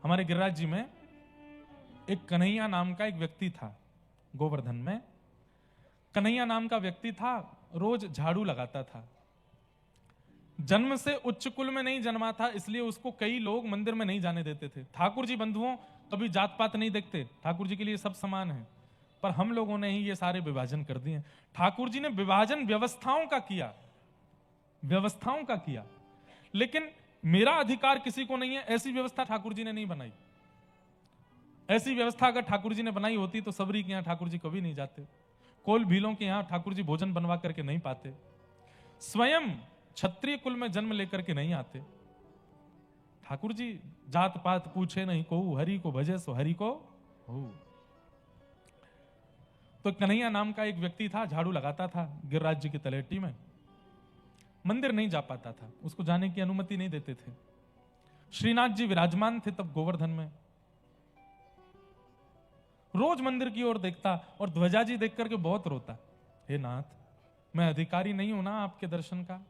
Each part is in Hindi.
हमारे गिरिराज जी में एक कन्हैया नाम का एक व्यक्ति था। गोवर्धन में कन्हैया नाम का व्यक्ति था, रोज झाड़ू लगाता था। जन्म से उच्च कुल में नहीं जन्मा था, इसलिए उसको कई लोग मंदिर में नहीं जाने देते थे। ठाकुर जी बंधुओं कभी जात पात नहीं देखते, ठाकुर जी के लिए सब समान है। पर हम लोगों ने ही ये सारे विभाजन कर दिए। ठाकुर जी ने विभाजन व्यवस्थाओं का किया, व्यवस्थाओं का किया, लेकिन मेरा अधिकार किसी को नहीं है, ऐसी व्यवस्था ठाकुर जी ने नहीं बनाई। ऐसी व्यवस्था अगर ठाकुर जी ने बनाई होती तो सबरी के यहां ठाकुर जी कभी नहीं जाते, कोल भीलों के यहां ठाकुर जी भोजन बनवा करके नहीं पाते, स्वयं क्षत्रिय कुल में जन्म लेकर के नहीं आते। ठाकुर जी जात पात पूछे नहीं को, हरि को भजे सो हरि को हो। तो कन्हैया नाम का एक व्यक्ति था, झाड़ू लगाता था गिरिराज जी की तलेटी में, मंदिर नहीं जा पाता था, उसको जाने की अनुमति नहीं देते थे। श्रीनाथ जी विराजमान थे तब गोवर्धन में, रोज मंदिर की ओर देखता और ध्वजा जी देख करके बहुत रोता। हे नाथ, मैं अधिकारी नहीं हूं ना आपके दर्शन का,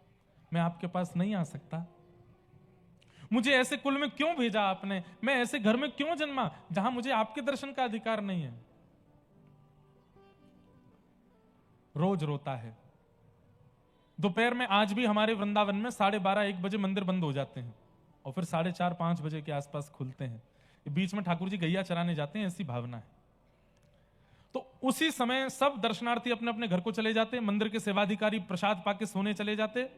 मैं आपके पास नहीं आ सकता। मुझे ऐसे कुल में क्यों भेजा आपने, मैं ऐसे घर में क्यों जन्मा जहां मुझे आपके दर्शन का अधिकार नहीं है। रोज रोता है। दोपहर में आज भी हमारे वृंदावन में 12:30-1 बजे मंदिर बंद हो जाते हैं और फिर 4:30-5 बजे के आसपास खुलते हैं। बीच में ठाकुर जी गैया चराने जाते हैं, ऐसी भावना है। तो उसी समय सब दर्शनार्थी अपने अपने घर को चले जाते, मंदिर के सेवाधिकारी प्रसाद पाके सोने चले जाते,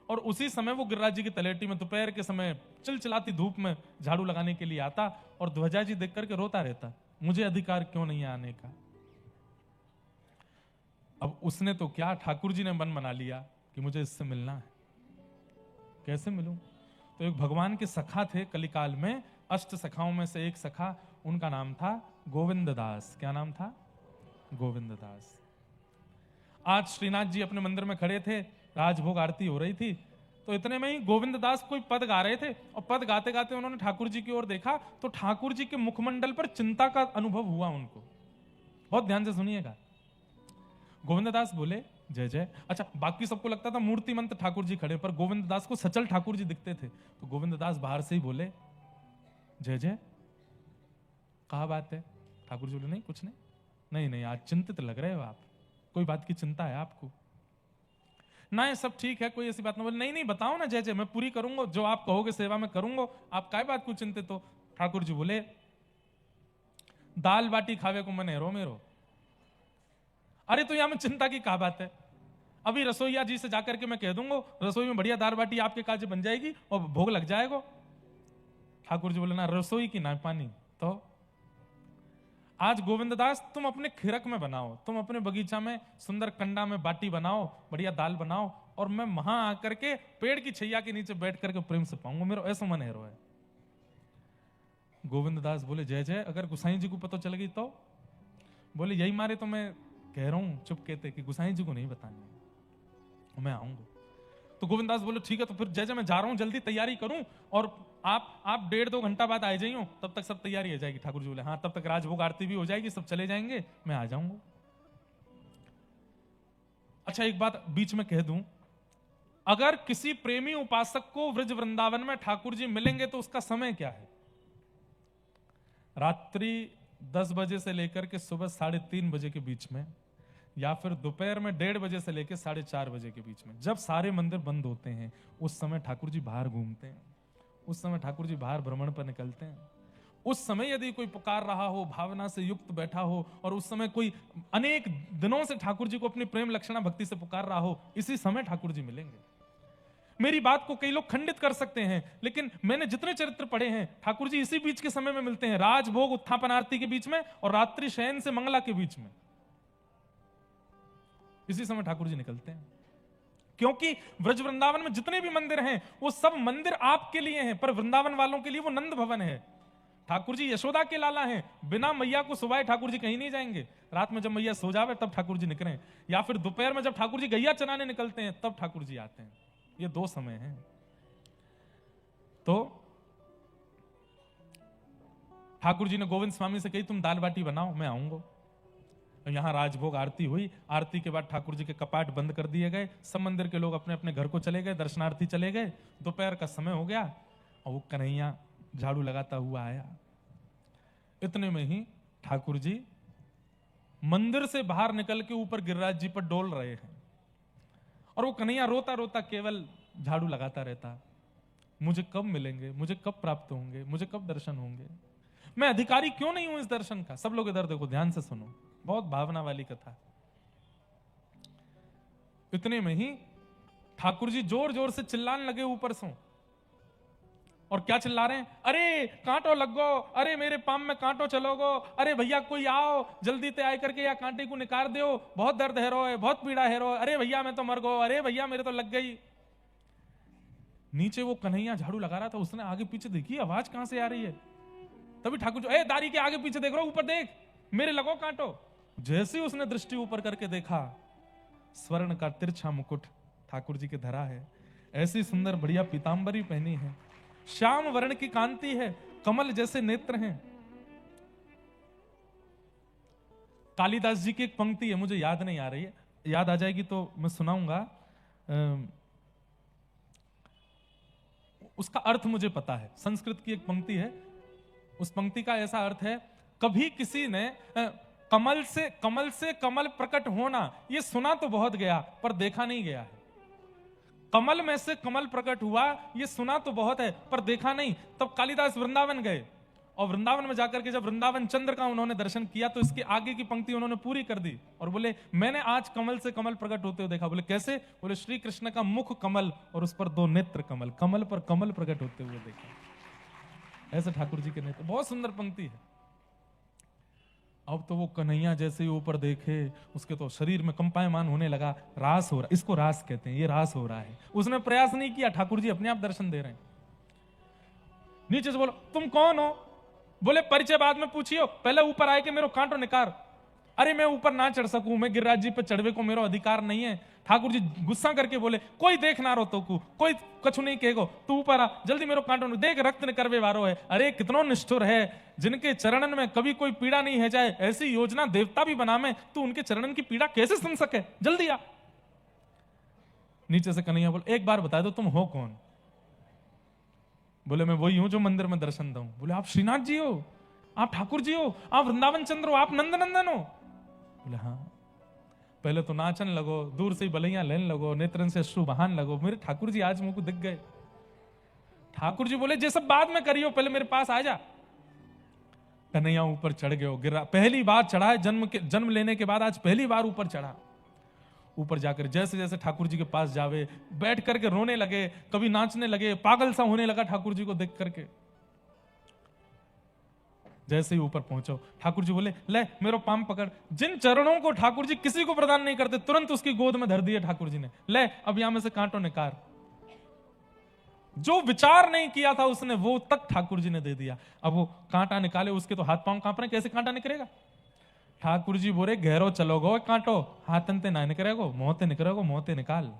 और उसी समय वो गिरिराज जी की तलेटी में दोपहर के समय चिलचिलाती धूप में झाड़ू लगाने के लिए आता और ध्वजा जी देख करके रोता रहता, मुझे अधिकार क्यों नहीं है आने का। अब उसने तो क्या, ठाकुर जी ने मन बना लिया कि मुझे इससे मिलना है। कैसे मिलूं? तो एक भगवान के सखा थे कलिकाल में, अष्ट सखाओं में से एक सखा, उनका नाम था गोविंद दास। क्या नाम था? गोविंद दास। आज श्रीनाथ जी अपने मंदिर में खड़े थे, राजभोग आरती हो रही थी, तो इतने में ही गोविंद दास कोई पद गा रहे थे और पद गाते गाते उन्होंने ठाकुर जी की ओर देखा तो ठाकुर जी के मुखमंडल पर चिंता का अनुभव हुआ उनको। बहुत ध्यान से सुनिएगा। गोविंद दास बोले जय जय। अच्छा, बाकी सबको लगता था मूर्तिमंत ठाकुर जी खड़े, पर गोविंद दास को सचल ठाकुर जी दिखते थे। तो गोविंद दास बाहर से ही बोले जय जय, कहा बात है? ठाकुर जी बोले नहीं कुछ नहीं। नहीं नहीं, आज चिंतित लग रहे हो आप, कोई बात की चिंता है आपको? ना ये सब ठीक है, कोई ऐसी बात ना। बोले नहीं नहीं, बताओ ना जय जय, मैं पूरी करूंगा, जो आप कहोगे सेवा में करूंगा, आप काय बात को चिंतित हो? ठाकुर जी बोले दाल बाटी खावे को मन हेरो मेरो। अरे तो यहां में चिंता की क्या बात है? अभी रसोईया जी से जाकर के मैं कह दूंगा, रसोई में बढ़िया दाल बाटी आपके काज बन जाएगी और भोग लग जाएगा। ठाकुर जी बोले ना रसोई की ना पानी। तो आज गोविंद दास तुम अपने खिरक में बनाओ, तुम अपने बगीचा में सुंदर कंडा में बाटी बनाओ, बढ़िया दाल बनाओ, और मैं वहां आकर के पेड़ की छैया के नीचे बैठ करके प्रेम से पाऊंगा, मेरा ऐसा मन है। गोविंद दास बोले जय जय, अगर गुसाई जी को पता चल गई तो? बोले यही मारे तो मैं कह रहा हूं, चुप कहते कि गुसाई जी को नहीं बतानी, मैं आऊंगा। तो गोविंद दास बोले ठीक है, तो फिर जय जय मैं जा रहा हूं, जल्दी तैयारी करूं, और आप 1.5-2 घंटा बाद आ जाइयो, तब तक सब तैयारी हो जाएगी। ठाकुर जी बोले हाँ, तब तक राजभोग आरती भी हो जाएगी, सब चले जाएंगे, मैं आ जाऊंगा। अच्छा, एक बात बीच में कह दूं, अगर किसी प्रेमी उपासक को व्रज वृंदावन में ठाकुर जी मिलेंगे तो उसका समय क्या है? रात्रि 10 बजे से लेकर के सुबह 3:30 बजे के बीच में, या फिर दोपहर में 1:30 बजे से लेकर 4:30 बजे के बीच में, जब सारे मंदिर बंद होते हैं, उस समय ठाकुर जी बाहर घूमते हैं, उस समय ठाकुर जी बाहर भ्रमण पर निकलते हैं। उस समय यदि कोई पुकार रहा हो, भावना से युक्त बैठा हो, और उस समय कोई अनेक दिनों से ठाकुर जी को अपनी प्रेम लक्षणा भक्ति से पुकार रहा हो, इसी समय ठाकुर जी मिलेंगे। मेरी बात को कई लोग खंडित कर सकते हैं, लेकिन मैंने जितने चरित्र पढ़े हैं, ठाकुर जी इसी बीच के समय में मिलते हैं, राजभोग उत्थापन आरती के बीच में और रात्रि शयन से मंगला के बीच में, इसी समय ठाकुर जी निकलते हैं। क्योंकि ब्रज वृंदावन में जितने भी मंदिर हैं, वो सब मंदिर आपके लिए हैं, पर वृंदावन वालों के लिए वो नंद भवन है। ठाकुर जी यशोदा के लाला हैं, बिना मैया को सुबाए ठाकुर जी कहीं नहीं जाएंगे। रात में जब मैया सो जावे तब ठाकुर जी निकले, या फिर दोपहर में जब ठाकुर जी गैया चराने निकलते हैं तब ठाकुर जी आते हैं। ये 2 समय हैं। तो ठाकुर जी ने गोविंद स्वामी से कही तुम दाल बाटी बनाओ, मैं आऊंगा। यहां राजभोग आरती हुई, आरती के बाद ठाकुर जी के कपाट बंद कर दिए गए, सब मंदिर के लोग अपने अपने घर को चले गए, दर्शनार्थी चले गए, दोपहर का समय हो गया, और वो कन्हैया झाड़ू लगाता हुआ आया। इतने में ही ठाकुर जी मंदिर से बाहर निकल के ऊपर गिरिराज जी पर डोल रहे हैं और वो कन्हैया रोता रोता केवल झाड़ू लगाता रहता। मुझे कब मिलेंगे, मुझे कब प्राप्त होंगे, मुझे कब दर्शन होंगे, मैं अधिकारी क्यों नहीं हूं इस दर्शन का। सब लोग इधर देखो, ध्यान से सुनो, बहुत भावना वाली कथा। इतने में ही ठाकुर जी जोर जोर से चिल्लाने लगे ऊपर से। और क्या चिल्ला रहे हैं, अरे कांटो लग गो, अरे मेरे पाम में कांटो चलो गो, अरे भैया कोई आओ जल्दी ते आए करके या कांटे को निकाल दो, बहुत दर्द है रो है, बहुत पीड़ा है रो, अरे भैया मैं तो मर गो, अरे भैया मेरे तो लग गई। नीचे वो कन्हैया झाड़ू लगा रहा था, उसने आगे पीछे देखी आवाज कहां से आ रही है। तभी ठाकुर जी, ए दारी के आगे पीछे देख रहा, ऊपर देख, मेरे लगो कांटो। जैसे उसने दृष्टि ऊपर करके देखा, स्वर्ण का तिरछा मुकुट ठाकुर जी के धरा है, ऐसी सुंदर बढ़िया पीतांबरी पहनी है, श्याम वर्ण की कांति है, कमल जैसे नेत्र हैं। कालिदास जी की एक पंक्ति है, मुझे याद नहीं आ रही है, याद आ जाएगी तो मैं सुनाऊंगा। उसका अर्थ मुझे पता है, संस्कृत की एक पंक्ति है, उस पंक्ति का ऐसा अर्थ है, कभी किसी ने कमल से कमल प्रकट होना ये सुना तो बहुत गया पर देखा नहीं गया है। कमल में से कमल प्रकट हुआ ये सुना तो बहुत है पर देखा नहीं। तब कालिदास वृंदावन गए और वृंदावन में जाकर के जब वृंदावन चंद्र का उन्होंने दर्शन किया तो इसके आगे की पंक्ति उन्होंने पूरी कर दी और बोले मैंने आज कमल से कमल प्रकट होते हुए देखा। बोले कैसे? बोले श्री कृष्ण का मुख कमल और उस पर 2 नेत्र कमल, कमल पर कमल प्रकट होते हुए देखा। ऐसे ठाकुर जी के नेत्र, बहुत सुंदर पंक्ति है। अब तो वो कन्हैया जैसे ही ऊपर देखे उसके तो शरीर में कंपायमान होने लगा, रास हो रहा, इसको रास कहते हैं, ये रास हो रहा है। उसने प्रयास नहीं किया, ठाकुर जी अपने आप दर्शन दे रहे हैं। नीचे से बोलो तुम कौन हो? बोले परिचय बाद में पूछियो, पहले ऊपर आए के मेरे कांटो निकार। अरे मैं ऊपर ना चढ़ सकूं, मैं गिरिराज जी पर चढ़वे को मेरा अधिकार नहीं है। ठाकुर जी गुस्सा करके बोले कोई देख ना रो तो को, कोई कछु नहीं कहेगो, तू ऊपर आ जल्दी, मेरे कांटो देख, रक्त न करवे वारो है। अरे कितनो निष्ठुर है, जिनके चरणन में कभी कोई पीड़ा नहीं है जाए, ऐसी योजना देवता भी बना में, तू उनके चरणन की पीड़ा कैसे सुन सके, जल्दी आ। नीचे से कन्हैया बोले एक बार बता दो तुम हो कौन? बोले मैं वही हूं जो मंदिर में दर्शन दूं। बोले आप श्रीनाथ जी हो, आप ठाकुर जी हो, आप वृंदावन चंद्र हो, आप नंदनंदन हो? बोले हाँ। पहले तो नाचन लगो, दूर से ही बलैया लेने लगो, नेत्रन से अश्रु बहान लगो। मेरे ठाकुर जी आज मुझको दिख गए। ठाकुर जी बोले जे सब बाद में करियो, पहले मेरे पास आ जा। कन्हैया ऊपर चढ़ गए, गिरा, पहली बार चढ़ा है जन्म लेने के बाद आज पहली बार ऊपर चढ़ा। ऊपर जाकर जैसे जैसे ठाकुर जी के पास जावे, बैठ करके रोने लगे, कभी नाचने लगे, पागल सा होने लगा ठाकुर जी को देख करके। जैसे ही ऊपर पहुंचो ठाकुर जी बोले ले मेरो पाम पकड़। जिन चरणों को ठाकुर जी किसी को प्रदान नहीं करते तुरंत उसकी गोद में धर दिए ठाकुर जी ने। ले अब यहां में से कांटो निकाल। जो विचार नहीं किया था उसने वो तक ठाकुर जी ने दे दिया। अब वो कांटा निकाले, उसके तो हाथ पांव कांप रहे, कैसे कांटा निकलेगा? ठाकुर जी बोले गहरो चलोगो कांटो, हाथनते ना निकलेगो, मोहते निकलेगो, मोहते निकाल।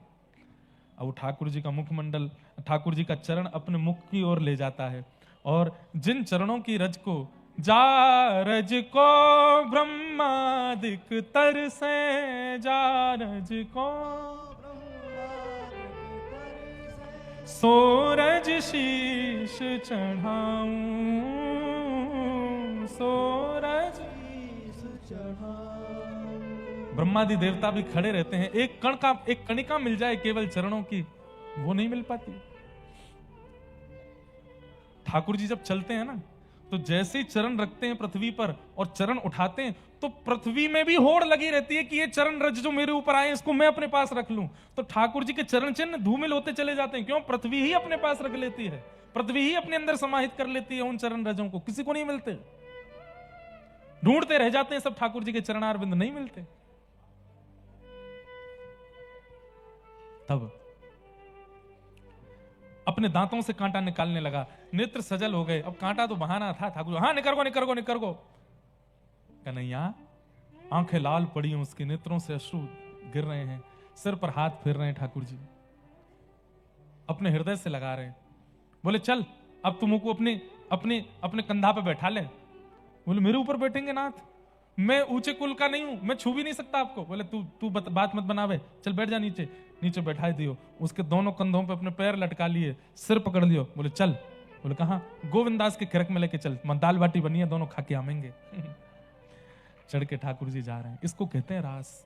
अब ठाकुर जी का मुखमंडल, ठाकुर जी का चरण अपने मुख की ओर ले जाता है और जिन चरणों की रज को जा रज को ब्रह्मादिक तरसे, जा रज को सूरज शीश चढ़ाऊं, सूरज शीश चढ़ाऊं। ब्रह्मादि देवता भी खड़े रहते हैं, एक कणिका मिल जाए केवल चरणों की, वो नहीं मिल पाती। ठाकुर जी जब चलते हैं ना तो जैसे ही चरण रखते हैं पृथ्वी पर और चरण उठाते हैं तो पृथ्वी में भी होड़ लगी रहती है कि ये चरण रज जो मेरे ऊपर आए इसको मैं अपने पास रख लूं। तो ठाकुर जी के चरण चिन्ह धूमिल होते चले जाते हैं। क्यों? पृथ्वी ही अपने पास रख लेती है, पृथ्वी ही अपने अंदर समाहित कर लेती है उन चरण रजों को, किसी को नहीं मिलते। ढूंढते रह जाते हैं सब, ठाकुर जी के चरणारविंद नहीं मिलते। तब अपने दांतों से कांटा निकालने लगा, नेत्र सजल हो गए। अब कांटा तो बहाना था, ठाकुर हाँ निकर गो। कन्हैया आंखें लाल पड़ी हैं उसके, नेत्रों से अश्रु गिर रहे हैं, सिर पर हाथ फेर रहे हैं ठाकुर जी, अपने हृदय से लगा रहे हैं। बोले चल अब तुमको अपने कंधा पे बैठा ले। बोले मेरे ऊपर बैठेंगे नाथ, मैं ऊंचे कुल का नहीं हूं, मैं छू भी नहीं सकता आपको। बोले तू बात मत बनावे, चल बैठ जा नीचे। नीचे बैठा दियो, उसके दोनों कंधों पे अपने पैर लटका लिए, सिर पकड़ लियो। बोले चल बोले कहाँ? गोविंदास के खिरक में लेके चल, दाल बाटी बनी है, दोनों खा के आवेंगे। चढ़ के ठाकुर जी जा रहे हैं, इसको कहते हैं रास।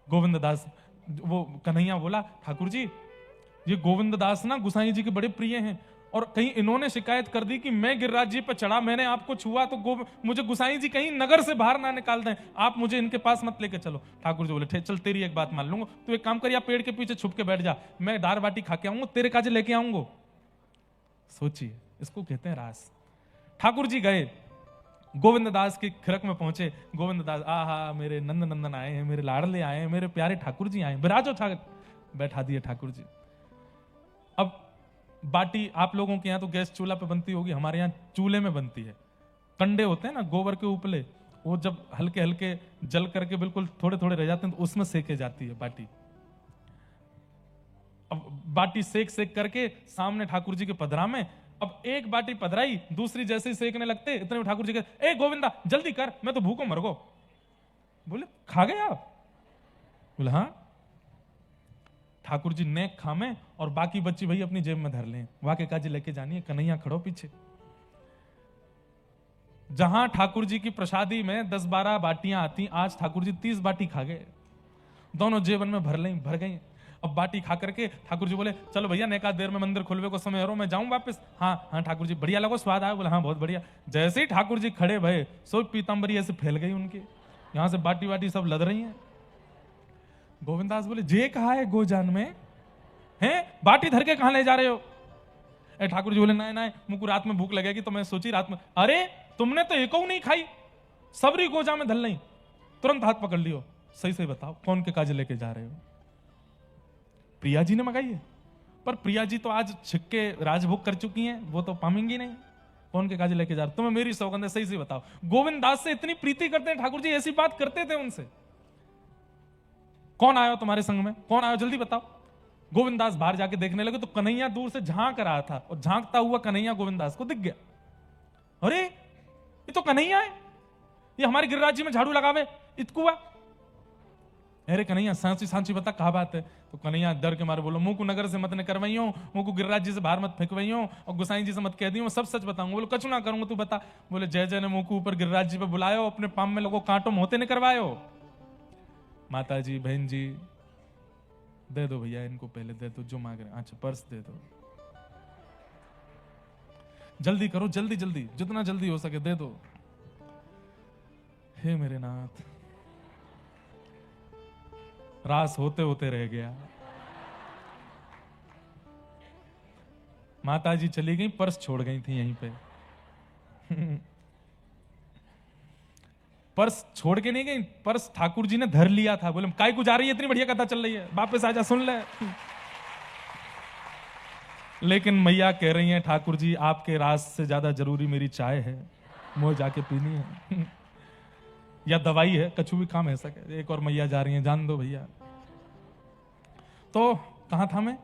गोविंद दास, वो कन्हैया बोला ठाकुर जी ये गोविंद दास ना गुसाई जी के बड़े प्रिय हैं, और कहीं इन्होंने शिकायत कर दी कि मैं गिरिराज जी पर चढ़ा, मैंने आपको छुआ, तो मुझे गुसाई जी कहीं नगर से बाहर ना निकाल दें, आप मुझे इनके पास मत लेके चलो। ठाकुर जी बोले चल तेरी एक बात मान लूंगा, तू एक काम कर, या पेड़ के पीछे छुप के बैठ जा, मैं दाल बाटी खा के आऊंगा, तेरे काजे लेके आऊंगा। सोचिए, इसको कहते हैं रास। ठाकुर जी गए, गोविंद दास के खिरक में पहुंचे। गोविंद दास, आहा मेरे नंद नंदन आए हैं, मेरे लाडले आए हैं, मेरे प्यारे ठाकुर जी आए हैं, बिराजो ठाकुर। बैठा दिए ठाकुर जी। अब बाटी आप लोगों के यहाँ तो गैस चूल्हा पे बनती होगी, हमारे यहाँ चूल्हे में बनती है। कंडे होते हैं ना गोबर के उपले, वो जब हल्के हल्के जल करके बिल्कुल थोड़े थोड़े रह जाते हैं तो उसमें सेके जाती है बाटी। अब बाटी सेक सेक करके सामने ठाकुर जी के पधरा में, अब एक बाटी पधराई, दूसरी जैसे ही सेकने लगते इतने में ठाकुर जी कहते, ए गोविंदा जल्दी कर, मैं तो भूखों मर गो। बोले खा गया? बोले हाँ। ठाकुर जी नेक खामे और बाकी बच्ची भाई अपनी जेब में धर लें, वाके काजी लेके जानी है। कन्हैया खड़ो पीछे। जहां ठाकुर जी की प्रसादी में 10-12 बाटियां आती, आज ठाकुर जी 30 बाटी खा गए, दोनों जेबन में भर गई। अब बाटी खा करके ठाकुर जी बोले चलो भैया नेका देर में मंदिर खुलवे को समय हो, मैं जाऊं वापस। हाँ हाँ ठाकुर जी, बढ़िया लगो, स्वाद आया? बोले हाँ बहुत बढ़िया। जैसे ही ठाकुर जी खड़े भये, सो पीताम्बरी ऐसे फैल गई उनकी, यहां से बाटी बाटी सब लद रही हैं। गोविंदास बोले जे कहा है गोजान में हैं, बाटी धर के कहां ले जा रहे हो? ठाकुर जी बोले नहीं नहीं, मुझको रात में भूख लगेगी तो मैं सोची रात में। अरे तुमने तो एको नहीं खाई, सबरी गोजा में धल नहीं। तुरंत हाथ पकड़ लियो, सही सही बताओ कौन के काज लेके जा रहे हो? प्रिया जी ने मंगाई है, पर प्रिया जी तो आज छिक्के राजभोग कर चुकी हैं, वो तो पामेंगी नहीं, कौन के काज लेके जा रहे? तुम्हें मेरी सौगंध है, सही सही बताओ। गोविंदास से इतनी प्रीति करते हैं ठाकुर जी, ऐसी बात करते थे उनसे। कौन आया तुम्हारे संग में, कौन आया जल्दी बताओ। गोविंदास बाहर जाके देखने लगे तो कन्हैया दूर से झांक रहा था, और झांकता हुआ कन्हैया गोविंदास को दिख गया। अरे ये तो कन्हैया है, ये हमारे गिरिराज जी में झाड़ू लगावे इतकुआ। अरे कन्हैया सांची सांची बता कहा बात है? तो कन्हैया डर के मारे बोलो मुंह को नगर से मत न करवाइयो, मुंह को गिरिराज जी से बाहर मत फेंकवाइयो, और गुसाई जी से मत कह दियो, सब सच बताऊंगा। बोलो कछु ना करूंगा, तू बता। बोले जय जय ने मुंह को ऊपर गिरिराज जी पे बुलायो, अपने पाम में लोगों कांटो मोते ने करवायो। माता जी बहन जी दे दो भैया इनको, पहले दे दो जो मांग रहे। अच्छा पर्स दे दो, जल्दी करो, जल्दी जल्दी, जितना जल्दी हो सके दे दो। हे मेरे नाथ, रास होते होते रह गया। माता जी चली गई, पर्स छोड़ गई थी यहीं पे। पर्स छोड़ के नहीं गई, पर्स ठाकुर जी ने धर लिया था। बोले काय को जा रही है, इतनी बढ़िया कथा चल रही है, वापस आजा सुन ले। लेकिन मैया कह रही हैं ठाकुर जी आपके रास से ज्यादा जरूरी मेरी चाय है, मुझे जाके पीनी है। या दवाई है, कछु भी काम है सके। एक और मैया जा रही हैं, जान दो भैया। तो कहां था मैं?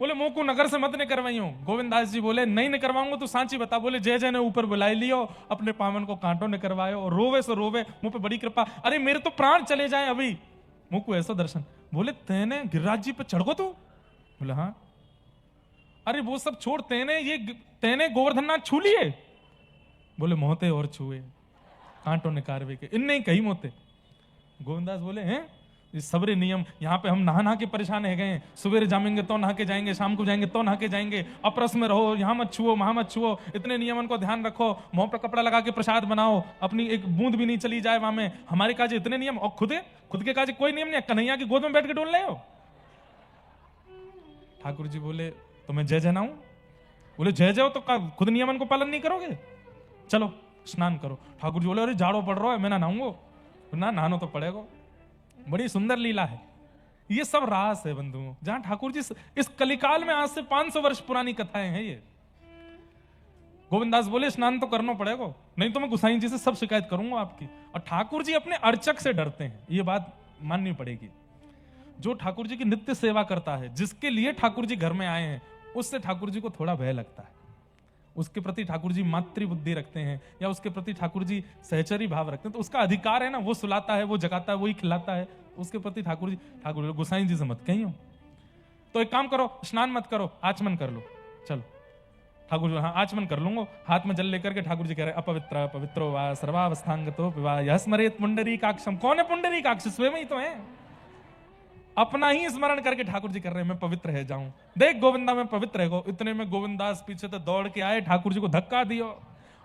बोले मुंह को नगर से मत ने करवाइयो। गोविंदास जी बोले नहीं न करवाऊंगा, तो सांची बता। बोले जय जय ने ऊपर बुलाई लियो, अपने पावन को कांटो ने करवायो, और रोवे सो रोवे, मुंह पे बड़ी कृपा। अरे मेरे तो प्राण चले जाए अभी, मुंह को ऐसा दर्शन। बोले तेने गिरिराज जी पे चढ़ गो तू? बोले हाँ। अरे वो सब छोड़, तेने गोवर्धन नाथ छू लिए? बोले मोहते और छुए, कांटो ने कारवे के, इन नहीं कही मोते। गोविंदास बोले हैं सबरे नियम, यहाँ पे हम नहा नहा के परेशान है गए, सवेरे जामेंगे तो नहा के जाएंगे, शाम को जाएंगे तो नहा के जाएंगे, अपरस में रहो, यहाँ मत छुओ वहां मत छुओ, इतने नियमन को ध्यान रखो, मुंह पे कपड़ा लगा के प्रसाद बनाओ, अपनी एक बूंद भी नहीं चली जाए वहां में, हमारे काज इतने नियम, और खुद के काज कोई नियम नहीं। कन्हैया की गोद में बैठ के डोल रहे हो? ठाकुर जी बोले तो मैं जय जय नाऊं? बोले जय जय हो तो खुद नियमन को पालन नहीं करोगे? चलो स्नान करो। ठाकुर जी बोले अरे जाड़ो पड़ रहा है, मैं ना नहाऊंगा। ना नहानो तो पड़ेगा। बड़ी सुंदर लीला है। ये सब रास है बंधुओं, जहां ठाकुर जी इस कलिकाल में आज से 500 वर्ष पुरानी कथाएं हैं ये। गोविंदास बोले स्नान तो करना पड़ेगा, नहीं तो मैं गुसाई जी से सब शिकायत करूंगा आपकी। और ठाकुर जी अपने अर्चक से डरते हैं, ये बात माननी पड़ेगी। जो ठाकुर जी की नित्य सेवा करता है, जिसके लिए ठाकुर जी घर में आए हैं, उससे ठाकुर जी को थोड़ा भय लगता है। उसके प्रति ठाकुर जी मातृ बुद्धि रखते हैं, या उसके प्रति ठाकुर जी सहचरी भाव रखते हैं, तो उसका अधिकार है ना, वो सुलाता है, वो जगाता है, वही खिलाता है। उसके प्रति ठाकुर जी गोसाई जी से मत कहियो। तो एक काम करो, स्नान मत करो, आचमन कर लो। चलो ठाकुर जी हाँ आचमन कर लूंगा, हाथ में जल लेकर के ठाकुर जी कह रहे अपवित्र पवित्रो वा सर्वावस्थांगतो विवाह यह स्मरेत पुंडरीकाक्षम। कौन है पुंडरीकाक्ष? स्वयं ही तो है। अपना ही स्मरण करके ठाकुर जी कर रहे हैं मैं पवित्र है जाऊं, देख गोविंदा मैं पवित्र है। इतने में गोविंदास पीछे से दौड़ के आए, ठाकुर जी को धक्का दियो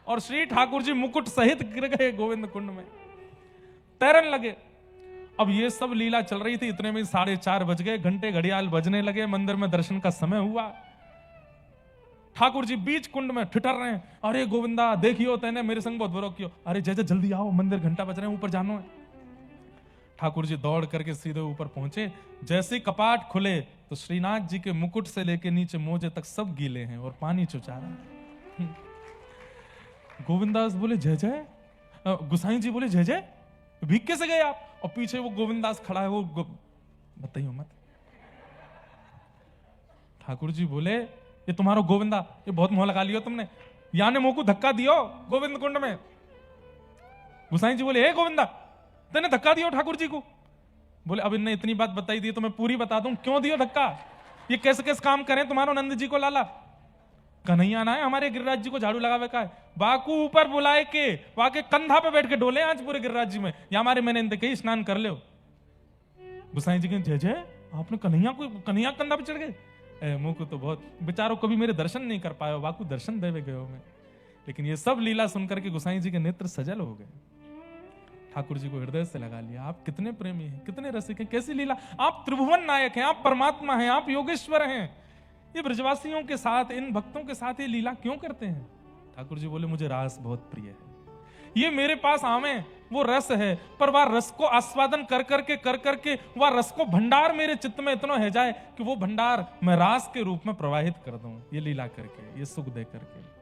और श्री ठाकुर जी मुकुट सहित गिर गए गोविंद कुंड में, तैरने लगे। अब ये सब लीला चल रही थी, इतने में 4:30 बज गए, घंटे घड़ियाल बजने लगे, मंदिर में दर्शन का समय हुआ। ठाकुर जी बीच कुंड में ठिठर रहे हैं, अरे गोविंदा देखियो तेने मेरे संग बहुत बुरा कियो, अरे जय जल्दी आओ मंदिर घंटा बज रहे हैं ऊपर जानो है। ठाकुर जी दौड़ करके सीधे ऊपर पहुंचे, जैसे कपाट खुले तो श्रीनाथ जी के मुकुट से लेके नीचे मोजे तक सब गीले हैं और पानी चुचा रहा है। गोविंदास बोले जय जय, गुसाई जी बोले जय जय, भीग कैसे गए आप? और पीछे वो गोविंदास खड़ा है, वो बताइए मत। ठाकुर जी बोले ये तुम्हारा गोविंदा, ये बहुत मोह लगा लियो तुमने, या ने मुंह को धक्का दियो गोविंद कुंड में। गुसाई जी बोले हे गोविंदा तेने धक्का दियो ठाकुर जी को? बोले अब इनने इतनी बात बताई दी तो मैं पूरी बता दूं, क्यों दियो धक्का, ये कैसे कैसे काम करें तुम्हारो नंद जी को लाला। कन्हैया ना है हमारे गिरिराज जी को झाड़ू लगावे का है, बाकू ऊपर बुलाए के वाके कंधा पे बैठ के डोले आज पूरे गिरिराज जी में, या हमारे मैंने इनके कहीं स्नान कर ले। गुसाई जी के जय जय आपने कन्हैया कंधा पे चढ़ गए, मुंह को तो बहुत बेचारों कभी मेरे दर्शन नहीं कर पाए, बाकू दर्शन देवे गए मैं। लेकिन ये सब लीला सुनकर के गुसाई जी के नेत्र सजल हो गए। ठाकुर जी को हृदय से लगा लिया, आप कितने प्रेमी हैं, कितने रसिक हैं, कैसी लीला, आप त्रिभुवन नायक हैं, आप परमात्मा हैं, आप योगेश्वर हैं, ये ब्रजवासियों के साथ इन भक्तों के साथ ये लीला क्यों करते हैं? ठाकुर जी बोले मुझे रास बहुत प्रिय है, ये मेरे पास आवे वो रस है, पर वह रस को आस्वादन कर करके वह रस को भंडार मेरे चित्त में इतना है जाए कि वो भंडार मैं रास के रूप में प्रवाहित कर दूं, ये लीला करके, ये सुख दे करके।